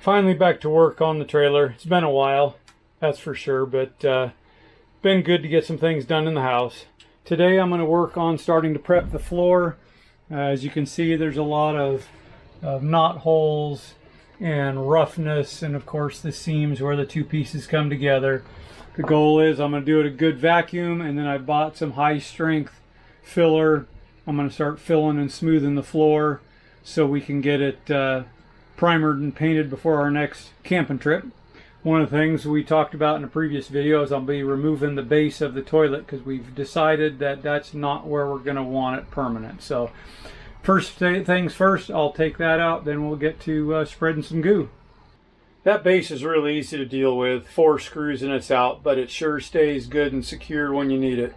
Finally back to work on the trailer. It's been a while, that's for sure, but been good to get some things done in the house. Today I'm going to work on starting to prep the floor. As you can see, there's a lot of knot holes and roughness, and of course the seams where the two pieces come together. The goal is I'm going to do it a good vacuum, and then I bought some high strength filler. I'm going to start filling and smoothing the floor so we can get it primered and painted before our next camping trip. One of the things we talked about in a previous video is I'll be removing the base of the toilet because we've decided that that's not where we're going to want it permanent. So first things first, I'll take that out, then we'll get to spreading some goo. That base is really easy to deal with. 4 screws and it's out, but it sure stays good and secure when you need it.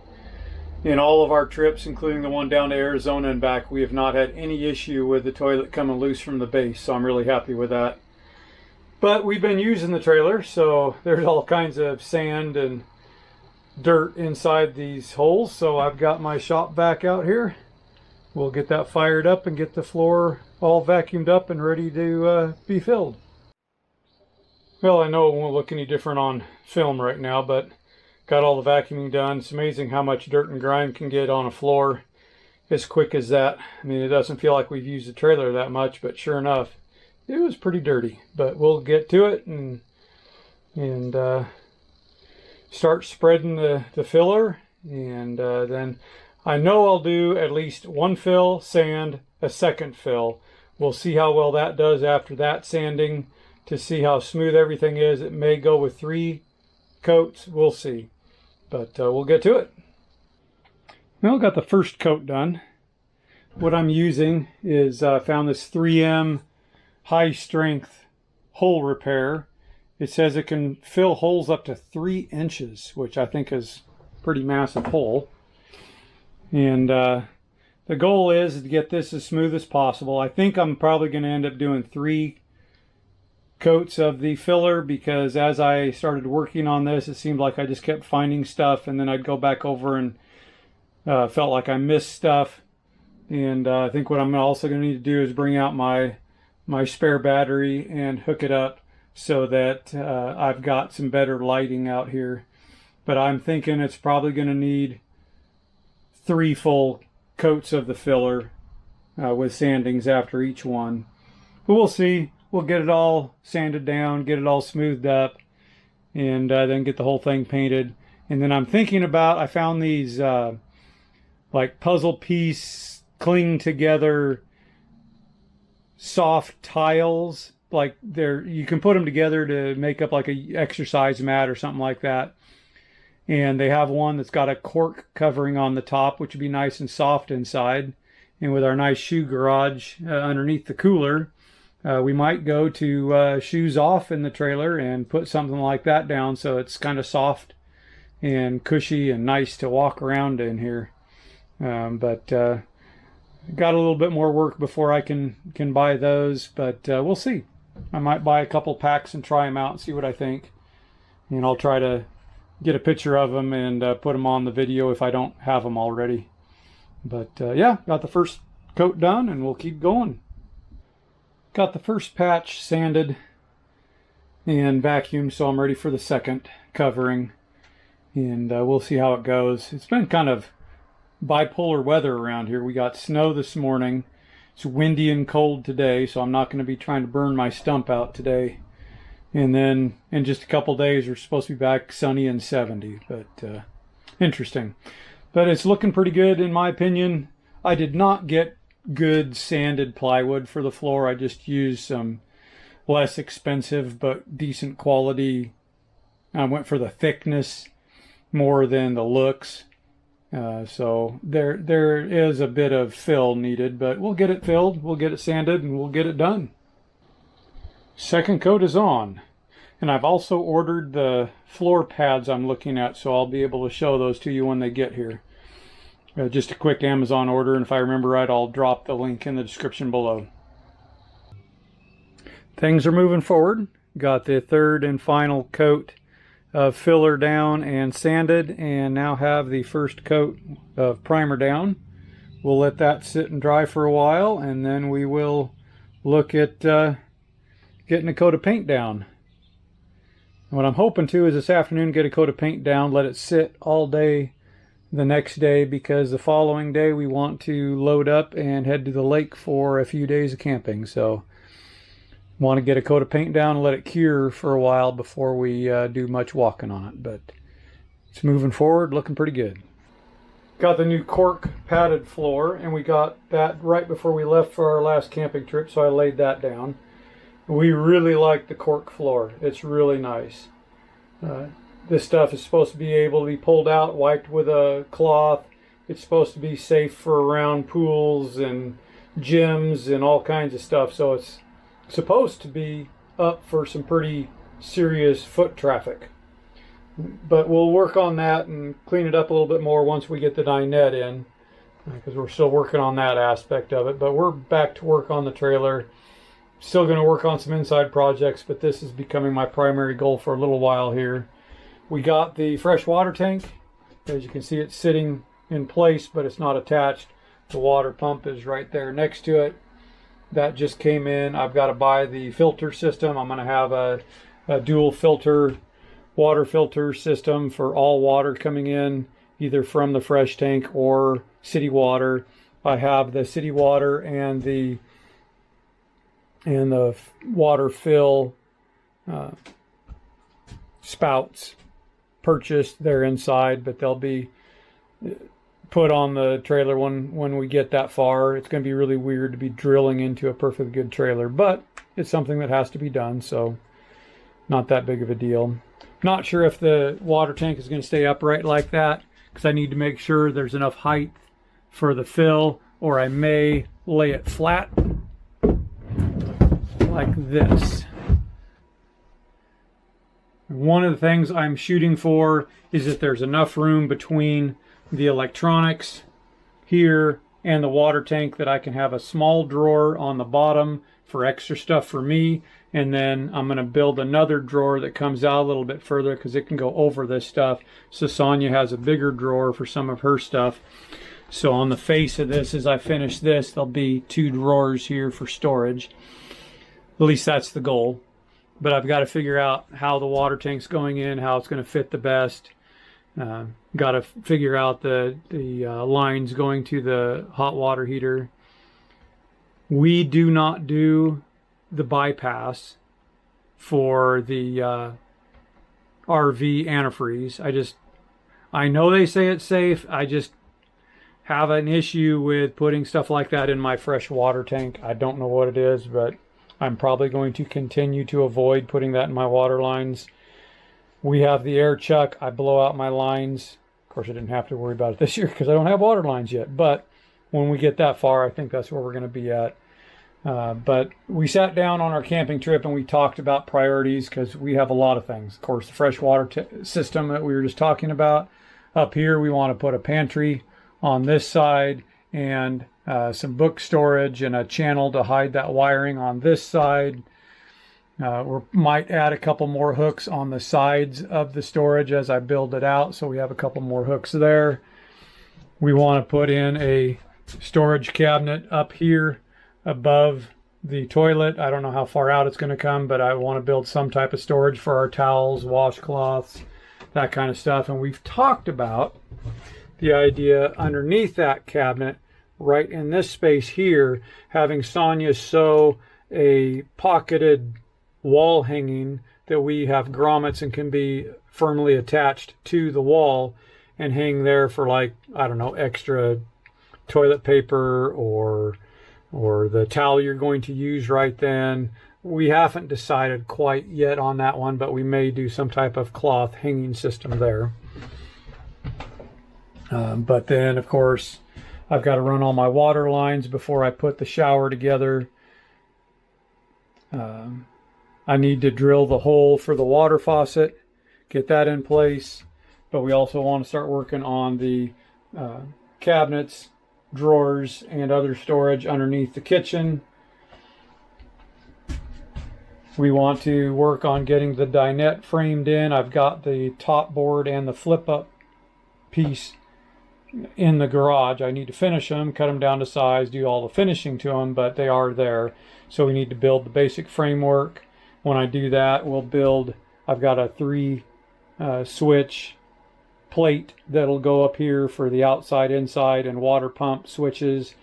In all of our trips, including the one down to Arizona and back, we have not had any issue with the toilet coming loose from the base, so I'm really happy with that. But we've been using the trailer, so there's all kinds of sand and dirt inside these holes, so I've got my shop vac out here. We'll get that fired up and get the floor all vacuumed up and ready to be filled. Well, I know it won't look any different on film right now, but got all the vacuuming done. It's amazing how much dirt and grime can get on a floor as quick as that. I mean, it doesn't feel like we've used the trailer that much, but sure enough, it was pretty dirty. But we'll get to it and start spreading the filler. And then I know I'll do at least one fill, sand, a second fill. We'll see how well that does after that sanding to see how smooth everything is. It may go with 3 coats. We'll see. But we'll get to it. Well, got the first coat done. What I'm using is I found this 3M high strength hole repair. It says it can fill holes up to 3 inches, which I think is a pretty massive hole. And the goal is to get this as smooth as possible. I think I'm probably going to end up doing 3 coats of the filler, because as I started working on this, it seemed like I just kept finding stuff, and then I'd go back over and felt like I missed stuff. And I think what I'm also going to need to do is bring out my spare battery and hook it up so that I've got some better lighting out here. But I'm thinking it's probably going to need 3 full coats of the filler with sandings after each one. But we'll see. We'll get it all sanded down, get it all smoothed up, and then get the whole thing painted. And then I'm thinking about, I found these like puzzle piece cling together soft tiles. Like you can put them together to make up like a exercise mat or something like that. And they have one that's got a cork covering on the top, which would be nice and soft inside. And with our nice shoe garage underneath the cooler, we might go to shoes off in the trailer and put something like that down so it's kind of soft and cushy and nice to walk around in here. But got a little bit more work before I can buy those, but we'll see. I might buy a couple packs and try them out and see what I think. And I'll try to get a picture of them and put them on the video if I don't have them already. But yeah, got the first coat done and we'll keep going. Got the first patch sanded and vacuumed, so I'm ready for the second covering. And we'll see how it goes. It's been kind of bipolar weather around here. We got snow this morning. It's windy and cold today, so I'm not going to be trying to burn my stump out today. And then in just a couple days, we're supposed to be back sunny and 70. But interesting. But it's looking pretty good in my opinion. I did not get good sanded plywood for the floor. I just used some less expensive but decent quality. I went for the thickness more than the looks. So there is a bit of fill needed, but we'll get it filled, we'll get it sanded, and we'll get it done. Second coat is on. And I've also ordered the floor pads I'm looking at, so I'll be able to show those to you when they get here. Just a quick Amazon order, and if I remember right, I'll drop the link in the description below. Things are moving forward. Got the third and final coat of filler down and sanded, and now have the first coat of primer down. We'll let that sit and dry for a while, and then we will look at getting a coat of paint down. What I'm hoping to is this afternoon get a coat of paint down, let it sit all day the next day, because the following day we want to load up and head to the lake for a few days of camping. So want to get a coat of paint down and let it cure for a while before we do much walking on it. But it's moving forward, looking pretty good. Got the new cork padded floor, and we got that right before we left for our last camping trip, so I laid that down. We really like the cork floor. It's really nice. This stuff is supposed to be able to be pulled out, wiped with a cloth. It's supposed to be safe for around pools and gyms and all kinds of stuff. So it's supposed to be up for some pretty serious foot traffic. But we'll work on that and clean it up a little bit more once we get the dinette in, because we're still working on that aspect of it. But we're back to work on the trailer. Still going to work on some inside projects, but this is becoming my primary goal for a little while here. We got the fresh water tank. As you can see, it's sitting in place, but it's not attached. The water pump is right there next to it. That just came in. I've got to buy the filter system. I'm going to have a dual filter, water filter system for all water coming in, either from the fresh tank or city water. I have the city water and the water fill spouts purchased. They're inside, but they'll be put on the trailer when we get that far. It's going to be really weird to be drilling into a perfectly good trailer, but it's something that has to be done, so not that big of a deal. Not sure if the water tank is going to stay upright like that, because I need to make sure there's enough height for the fill, or I may lay it flat like this. One of the things I'm shooting for is that there's enough room between the electronics here and the water tank that I can have a small drawer on the bottom for extra stuff for me, and then I'm going to build another drawer that comes out a little bit further because it can go over this stuff. So Sonja has a bigger drawer for some of her stuff. So on the face of this, as I finish this, there'll be 2 drawers here for storage. At least that's the goal. But I've got to figure out how the water tank's going in, how it's going to fit the best. Got to figure out the lines going to the hot water heater. We do not do the bypass for the RV antifreeze. I know they say it's safe. I just have an issue with putting stuff like that in my fresh water tank. I don't know what it is, but I'm probably going to continue to avoid putting that in my water lines. We have the air chuck. I blow out my lines. Of course, I didn't have to worry about it this year because I don't have water lines yet. But when we get that far, I think that's where we're going to be at. But we sat down on our camping trip and we talked about priorities, because we have a lot of things. Of course, the freshwater system that we were just talking about. Up here, we want to put a pantry on this side, and some book storage and a channel to hide that wiring on this side. We might add a couple more hooks on the sides of the storage as I build it out, so we have a couple more hooks there. We want to put in a storage cabinet up here above the toilet. I don't know how far out it's going to come, but I want to build some type of storage for our towels, washcloths, that kind of stuff. And we've talked about the idea underneath that cabinet, right in this space here, having Sonja sew a pocketed wall hanging that we have grommets and can be firmly attached to the wall and hang there for, like, I don't know, extra toilet paper or the towel you're going to use right then. We haven't decided quite yet on that one, but we may do some type of cloth hanging system there. But then, of course, I've got to run all my water lines before I put the shower together. I need to drill the hole for the water faucet, get that in place. But we also want to start working on the cabinets, drawers, and other storage underneath the kitchen. We want to work on getting the dinette framed in. I've got the top board and the flip-up piece in the garage. I need to finish them, cut them down to size, do all the finishing to them, but they are there. So we need to build the basic framework, When I do that, I've got a 3 switch plate that'll go up here for the outside, inside, and water pump switches.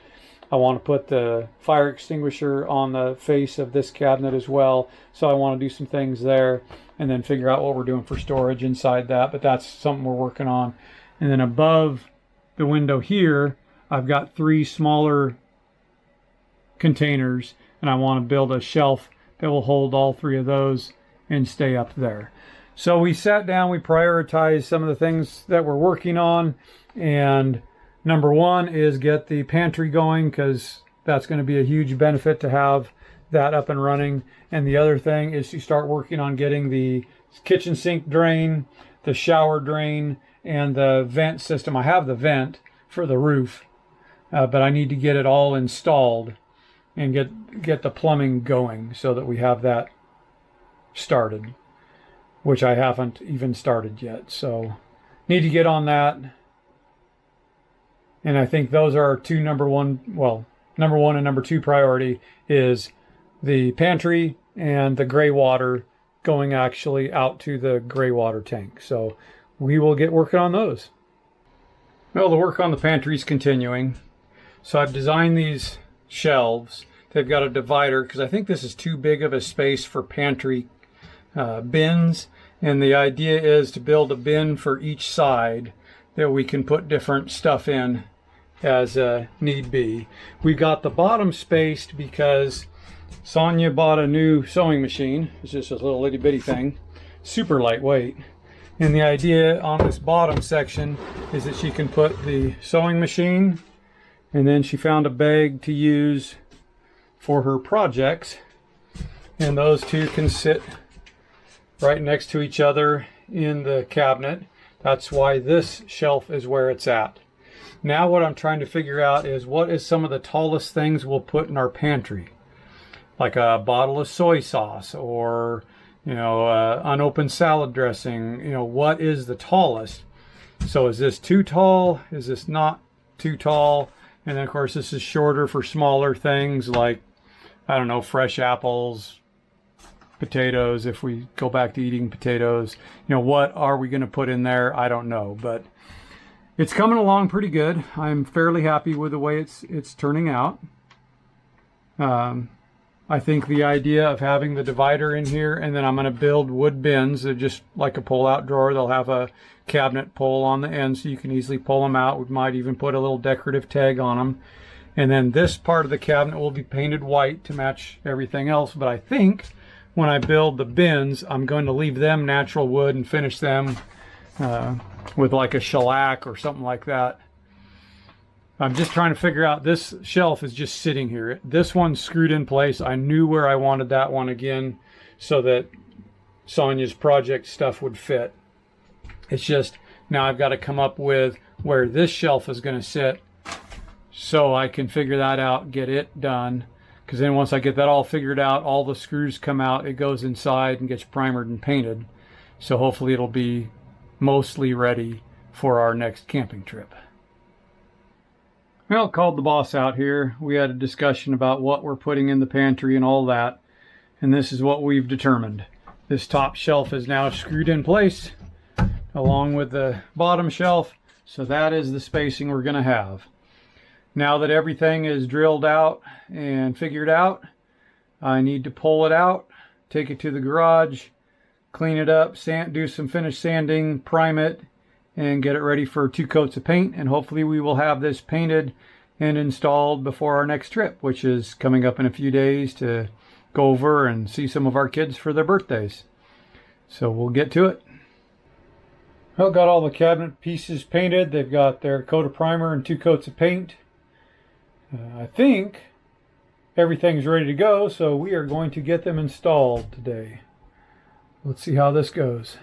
I want to put the fire extinguisher on the face of this cabinet as well, so I want to do some things there and then figure out what we're doing for storage inside that, but that's something we're working on. And then above the window here, I've got 3 smaller containers, and I want to build a shelf that will hold all 3 of those and stay up there. So we sat down, we prioritized some of the things that we're working on, and number 1 is get the pantry going, because that's going to be a huge benefit to have that up and running. And the other thing is to start working on getting the kitchen sink drain, the shower drain, and the vent system. I have the vent for the roof, but I need to get it all installed and get the plumbing going so that we have that started, which I haven't even started yet. So need to get on that. And I think those are our number one and number 2 priority is the pantry and the gray water going actually out to the gray water tank. So we will get working on those. Well, the work on the pantry is continuing. So I've designed these shelves. They've got a divider because I think this is too big of a space for pantry bins. And the idea is to build a bin for each side that we can put different stuff in as need be. We got the bottom spaced because Sonja bought a new sewing machine. It's just a little itty bitty thing, super lightweight. And the idea on this bottom section is that she can put the sewing machine, and then she found a bag to use for her projects, and those 2 can sit right next to each other in the cabinet. That's why this shelf is where it's at. Now what I'm trying to figure out is what is some of the tallest things we'll put in our pantry, like a bottle of soy sauce, or unopened salad dressing. What is the tallest? So is this too tall? Is this not too tall? And then of course this is shorter for smaller things like, I don't know, fresh apples, potatoes, if we go back to eating potatoes. What are we going to put in there? I don't know, but it's coming along pretty good. I'm fairly happy with the way it's turning out. I think the idea of having the divider in here, and then I'm going to build wood bins. They're just like a pull-out drawer. They'll have a cabinet pull on the end so you can easily pull them out. We might even put a little decorative tag on them. And then this part of the cabinet will be painted white to match everything else. But I think when I build the bins, I'm going to leave them natural wood and finish them with like a shellac or something like that. I'm just trying to figure out, this shelf is just sitting here. This one's screwed in place. I knew where I wanted that one again so that Sonja's project stuff would fit. It's just now I've got to come up with where this shelf is going to sit so I can figure that out, get it done. Because then once I get that all figured out, all the screws come out, it goes inside and gets primered and painted. So hopefully it'll be mostly ready for our next camping trip. Well, called the boss out here. We had a discussion about what we're putting in the pantry and all that. And this is what we've determined. This top shelf is now screwed in place along with the bottom shelf. So that is the spacing we're going to have. Now that everything is drilled out and figured out, I need to pull it out, take it to the garage, clean it up, do some finish sanding, prime it, and get it ready for 2 coats of paint. And hopefully we will have this painted and installed before our next trip, which is coming up in a few days to go over and see some of our kids for their birthdays. So we'll get to it. Well, got all the cabinet pieces painted. They've got their coat of primer and 2 coats of paint. I think everything's ready to go, so we are going to get them installed today. Let's see how this goes.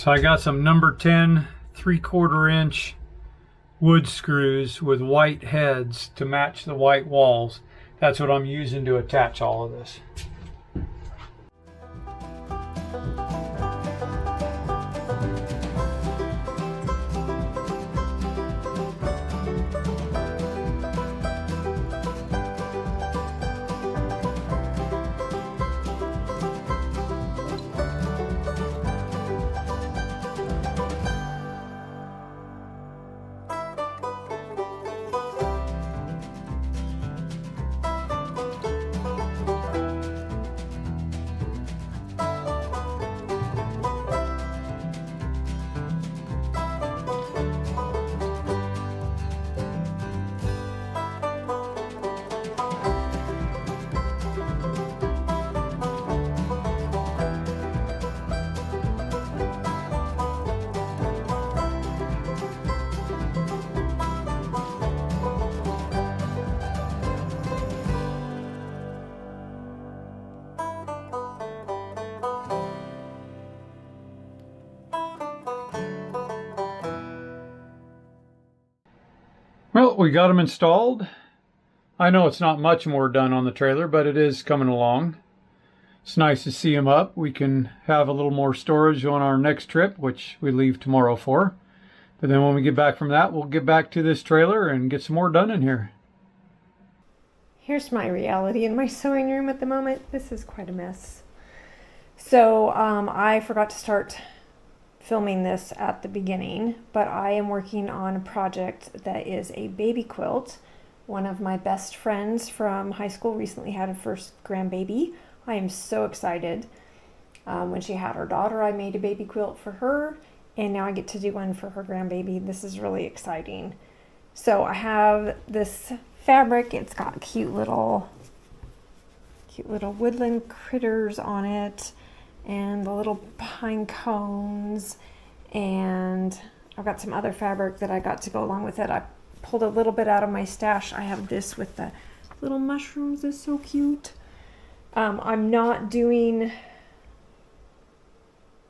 So I got some number 10 3/4 inch wood screws with white heads to match the white walls. That's what I'm using to attach all of this. Well, we got them installed. I know it's not much more done on the trailer, but it is coming along. It's nice to see them up. We can have a little more storage on our next trip, which we leave tomorrow for. But then when we get back from that, we'll get back to this trailer and get some more done in here. Here's my reality in my sewing room at the moment. This is quite a mess. So I forgot to start filming this at the beginning, but I am working on a project that is a baby quilt. One of my best friends from high school recently had her first grandbaby. I am so excited. When she had her daughter, I made a baby quilt for her, and now I get to do one for her grandbaby. This is really exciting. So I have this fabric. It's got cute little woodland critters on it, and the little pine cones, and I've got some other fabric that I got to go along with it. I pulled a little bit out of my stash. I have this with the little mushrooms. It's so cute. I'm not doing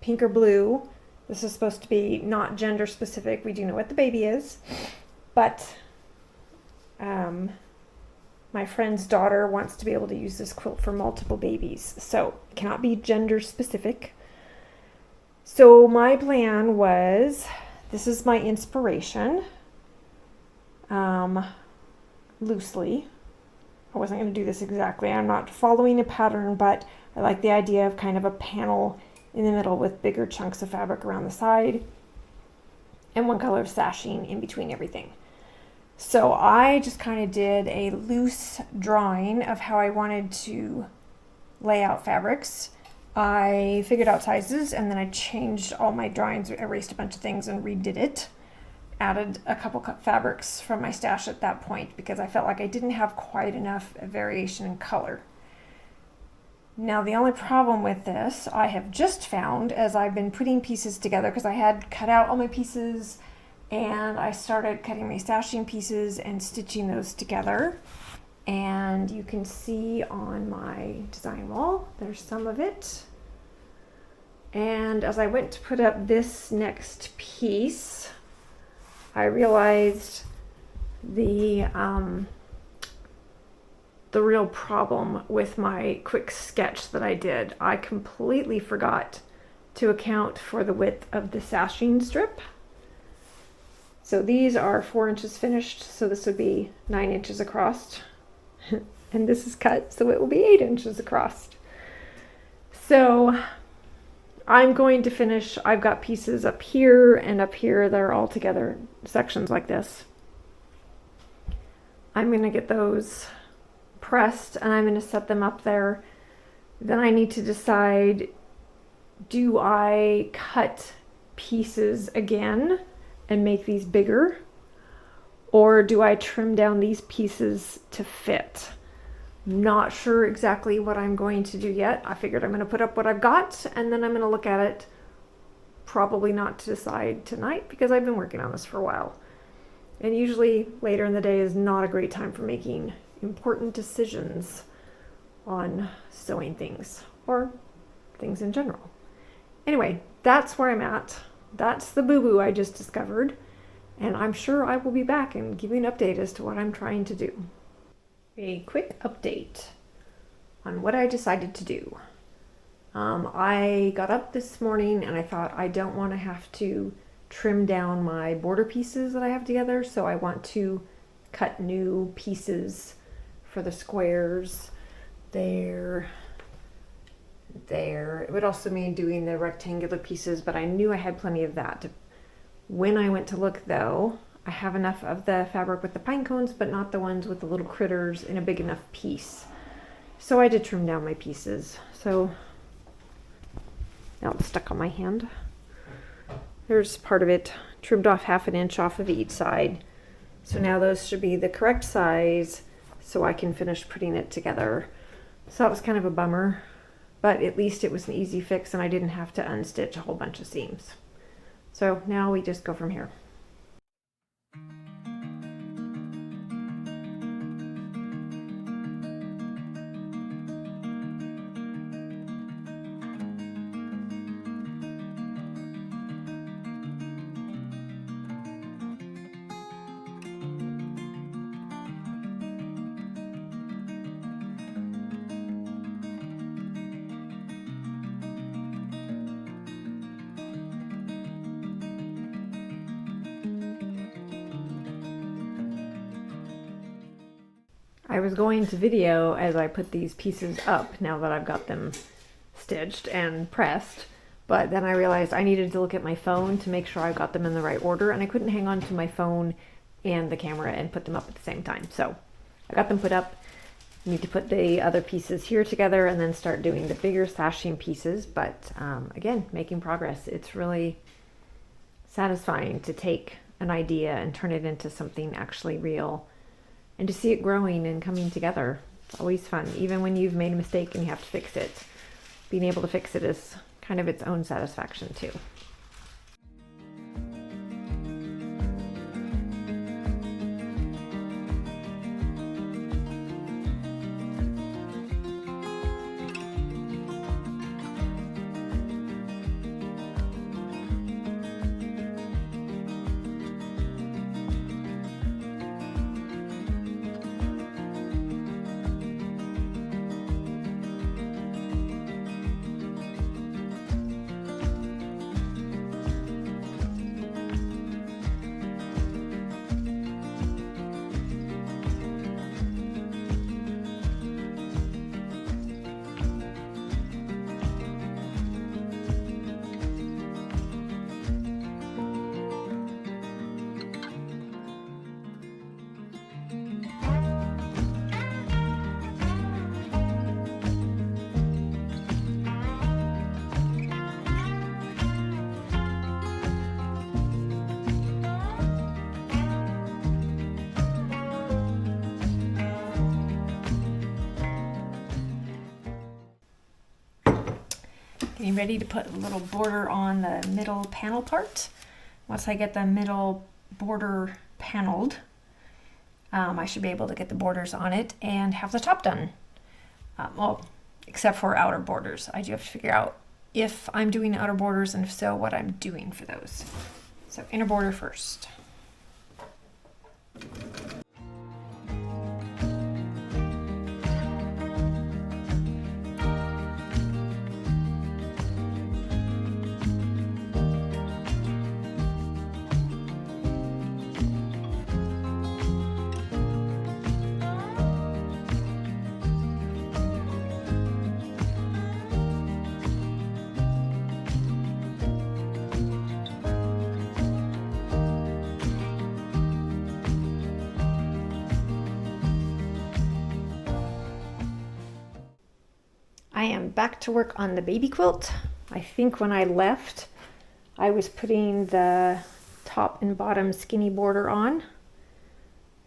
pink or blue. This is supposed to be not gender specific. We do know what the baby is, but my friend's daughter wants to be able to use this quilt for multiple babies, so it cannot be gender specific. So my plan was, this is my inspiration, loosely. I wasn't going to do this exactly. I'm not following a pattern, but I like the idea of kind of a panel in the middle with bigger chunks of fabric around the side and one color of sashing in between everything. So I just kind of did a loose drawing of how I wanted to lay out fabrics. I figured out sizes, and then I changed all my drawings, erased a bunch of things and redid it. Added a couple fabrics from my stash at that point because I felt like I didn't have quite enough variation in color. Now the only problem with this I have just found as I've been putting pieces together, because I had cut out all my pieces and I started cutting my stashing pieces and stitching those together. And you can see on my design wall, there's some of it. And as I went to put up this next piece, I realized the real problem with my quick sketch that I did. I completely forgot to account for the width of the sashing strip. So these are 4 inches finished, so this would be 9 inches across. And this is cut, so it will be 8 inches across. So I'm going to finish, I've got pieces up here and up here that are all together, sections like this. I'm going to get those pressed and I'm going to set them up there. Then I need to decide, do I cut pieces again and make these bigger, or do I trim down these pieces to fit? Not sure exactly what I'm going to do yet. I figured I'm going to put up what I've got and then I'm going to look at it, probably not to decide tonight because I've been working on this for a while. And usually later in the day is not a great time for making important decisions on sewing things or things in general. Anyway, that's where I'm at. That's the boo-boo I just discovered. And I'm sure I will be back and give you an update as to what I'm trying to do. A quick update on what I decided to do. I got up this morning and I thought I don't want to have to trim down my border pieces that I have together, so I want to cut new pieces for the squares there. It would also mean doing the rectangular pieces, but I knew I had plenty of that. When I went to look though, I have enough of the fabric with the pine cones, but not the ones with the little critters in a big enough piece. So I did trim down my pieces. So now it's stuck on my hand. There's part of it, trimmed off 1/2 inch off of each side. So now those should be the correct size so I can finish putting it together. So that was kind of a bummer, but at least it was an easy fix and I didn't have to unstitch a whole bunch of seams. So now we just go from here. I was going to video as I put these pieces up now that I've got them stitched and pressed, but then I realized I needed to look at my phone to make sure I got them in the right order, and I couldn't hang on to my phone and the camera and put them up at the same time. So I got them put up. I need to put the other pieces here together and then start doing the bigger sashing pieces, but again, making progress. It's really satisfying to take an idea and turn it into something actually real, and to see it growing and coming together. It's always fun, even when you've made a mistake and you have to fix it. Being able to fix it is kind of its own satisfaction too. Getting ready to put a little border on the middle panel part. Once I get the middle border paneled, I should be able to get the borders on it and have the top done. Well, except for outer borders. I do have to figure out if I'm doing outer borders, and if so, what I'm doing for those. So inner border first. I am back to work on the baby quilt. I think when I left, I was putting the top and bottom skinny border on.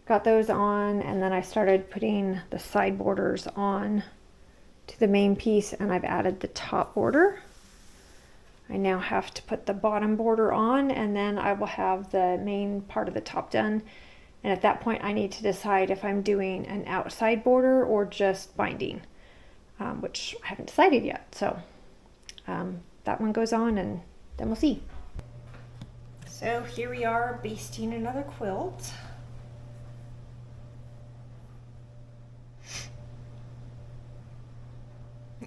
Got those on, and then I started putting the side borders on to the main piece, and I've added the top border. I now have to put the bottom border on, and then I will have the main part of the top done. And at that point, I need to decide if I'm doing an outside border or just binding. Which I haven't decided yet. So that one goes on, and then we'll see. So here we are basting another quilt.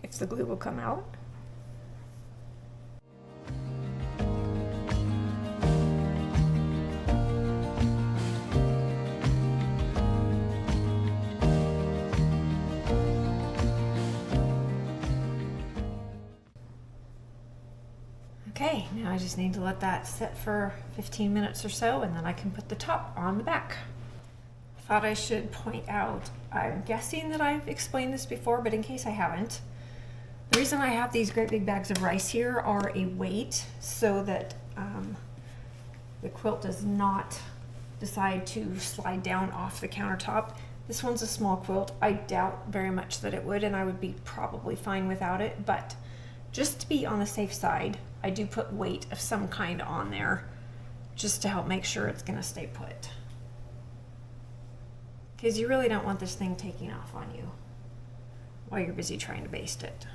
If the glue will come out. Okay, now I just need to let that sit for 15 minutes or so, and then I can put the top on the back. I thought I should point out, I'm guessing that I've explained this before, but in case I haven't, the reason I have these great big bags of rice here are a weight so that the quilt does not decide to slide down off the countertop. This one's a small quilt. I doubt very much that it would, and I would be probably fine without it, but just to be on the safe side, I do put weight of some kind on there just to help make sure it's going to stay put. Because you really don't want this thing taking off on you while you're busy trying to baste it.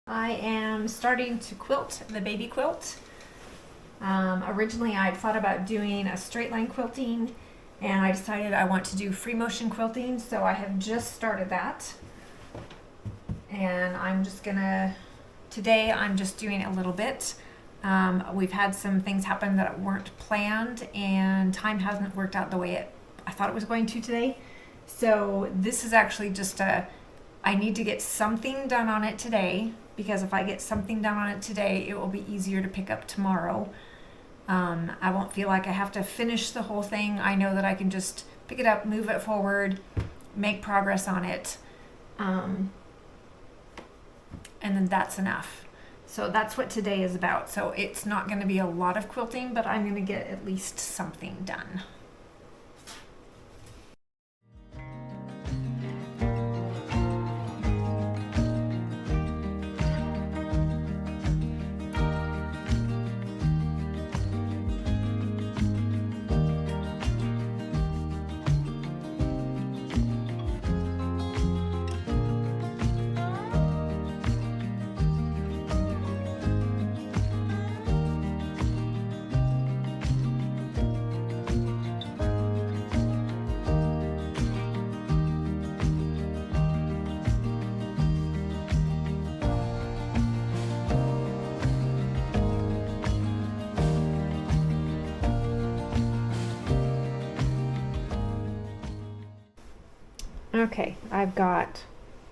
I am starting to quilt the baby quilt. Originally I'd thought about doing a straight line quilting, and I decided I want to do free motion quilting, so I have just started that. And I'm just gonna, today I'm just doing a little bit. We've had some things happen that weren't planned, and time hasn't worked out the way I thought it was going to today. So this is actually just I need to get something done on it today, because if I get something done on it today, it will be easier to pick up tomorrow. I won't feel like I have to finish the whole thing. I know that I can just pick it up, move it forward, make progress on it, and then that's enough. So that's what today is about. So it's not going to be a lot of quilting, but I'm going to get at least something done. Okay, I've got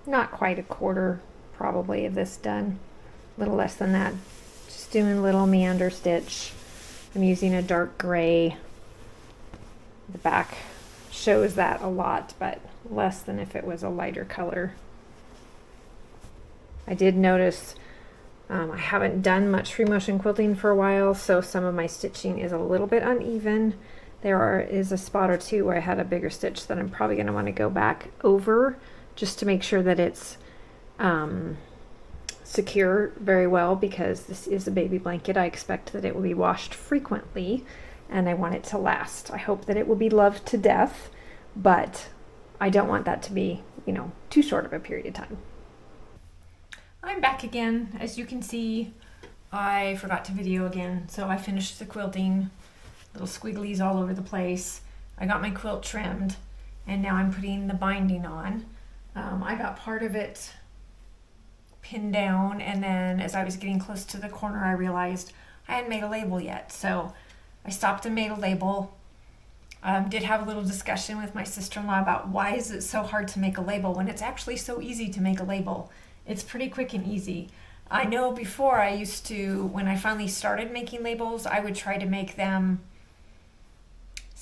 not quite a quarter probably of this done, a little less than that. Just doing a little meander stitch. I'm using a dark gray. The back shows that a lot, but less than if it was a lighter color. I did notice I haven't done much free motion quilting for a while, so some of my stitching is a little bit uneven. Is a spot or two where I had a bigger stitch that I'm probably going to want to go back over just to make sure that it's secure very well, because this is a baby blanket. I expect that it will be washed frequently, and I want it to last. I hope that it will be loved to death, but I don't want that to be, too short of a period of time. I'm back again. As you can see, I forgot to video again, so I finished the quilting. Little squigglies all over the place. I got my quilt trimmed, and now I'm putting the binding on. I got part of it pinned down, and then as I was getting close to the corner, I realized I hadn't made a label yet. So I stopped and made a label. Did have a little discussion with my sister-in-law about why is it so hard to make a label when it's actually so easy to make a label. It's pretty quick and easy. I know before I used to, when I finally started making labels, I would try to make them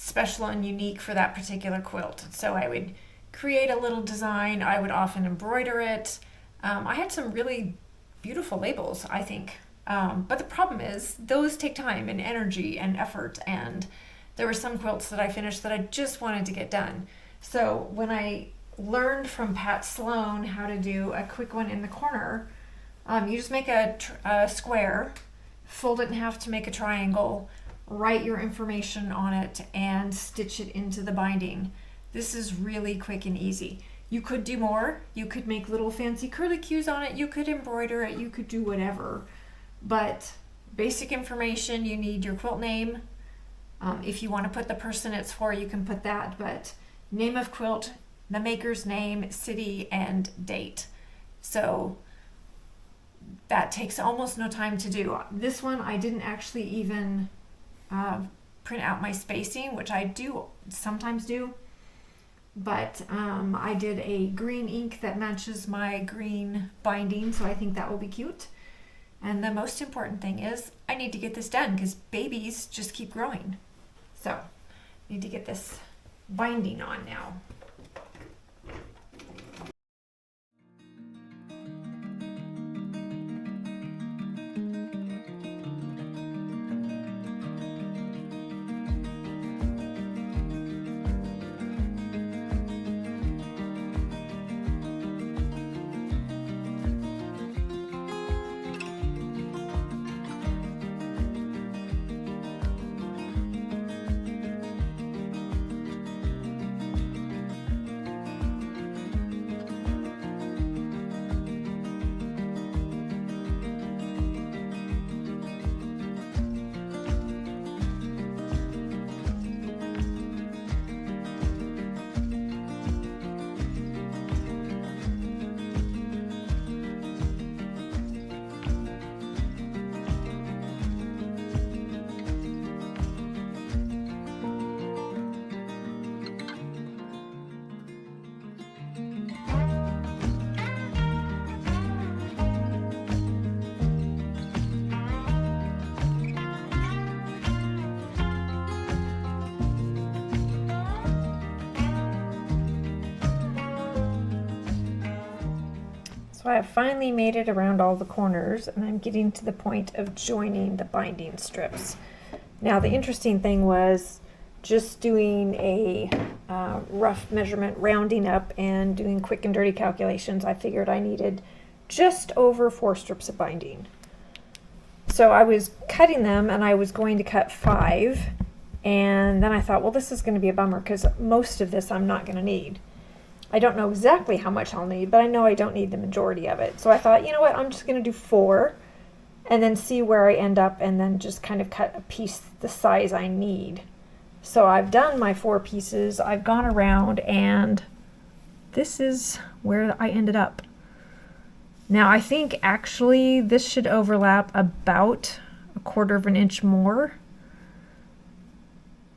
special and unique for that particular quilt. So I would create a little design. I would often embroider it. I had some really beautiful labels, I think. But the problem is those take time and energy and effort, and there were some quilts that I finished that I just wanted to get done. So when I learned from Pat Sloan how to do a quick one in the corner, you just make a square, fold it in half to make a triangle, write your information on it, and stitch it into the binding. This is really quick and easy. You could do more. You could make little fancy curlicues on it. You could embroider it. You could do whatever. But basic information, you need your quilt name. If you want to put the person it's for, you can put that. But name of quilt, the maker's name, city, and date. So that takes almost no time to do. This one, I didn't actually even print out my spacing, which I do sometimes do. But I did a green ink that matches my green binding, so I think that will be cute. And the most important thing is I need to get this done because babies just keep growing. So I need to get this binding on now. So I have finally made it around all the corners, and I'm getting to the point of joining the binding strips. Now the interesting thing was just doing a rough measurement, rounding up and doing quick and dirty calculations. I figured I needed just over 4 strips of binding. So I was cutting them, and I was going to cut 5, and then I thought, well, this is going to be a bummer because most of this I'm not going to need. I don't know exactly how much I'll need, but I know I don't need the majority of it. So I thought, you know what, I'm just going to do 4 and then see where I end up, and then just kind of cut a piece the size I need. So I've done my 4 pieces. I've gone around, and this is where I ended up. Now I think actually this should overlap about 1/4 of an inch more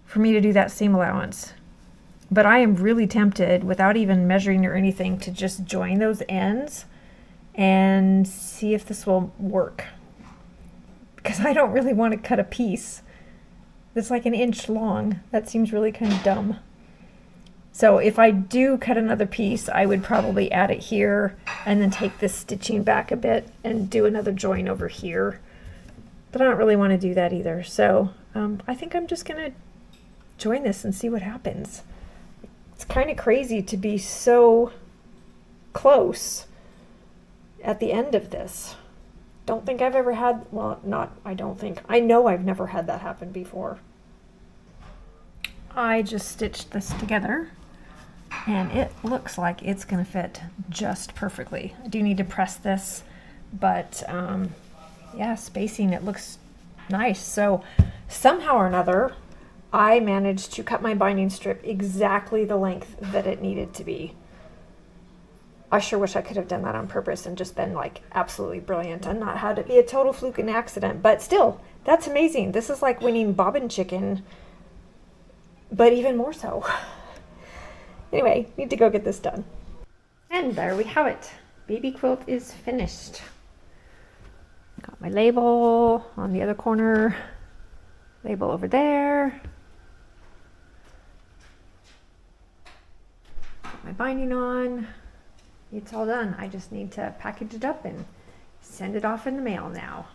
for me to do that seam allowance. But I am really tempted, without even measuring or anything, to just join those ends and see if this will work. Because I don't really want to cut a piece that's like 1 inch long. That seems really kind of dumb. So if I do cut another piece, I would probably add it here and then take this stitching back a bit and do another join over here. But I don't really want to do that either. So I think I'm just going to join this and see what happens. It's kind of crazy to be so close at the end of this. Don't think I've ever had, well, not, I don't think, I know I've never had that happen before. I just stitched this together, and it looks like it's going to fit just perfectly. I do need to press this, but yeah, spacing, it looks nice. So somehow or another, I managed to cut my binding strip exactly the length that it needed to be. I sure wish I could have done that on purpose and just been like absolutely brilliant and not had it be a total fluke and accident. But still, that's amazing. This is like winning bobbin chicken, but even more so. Anyway, need to go get this done. And there we have it. Baby quilt is finished. Got my label on the other corner, label over there. Put my binding on. It's all done. I just need to package it up and send it off in the mail now.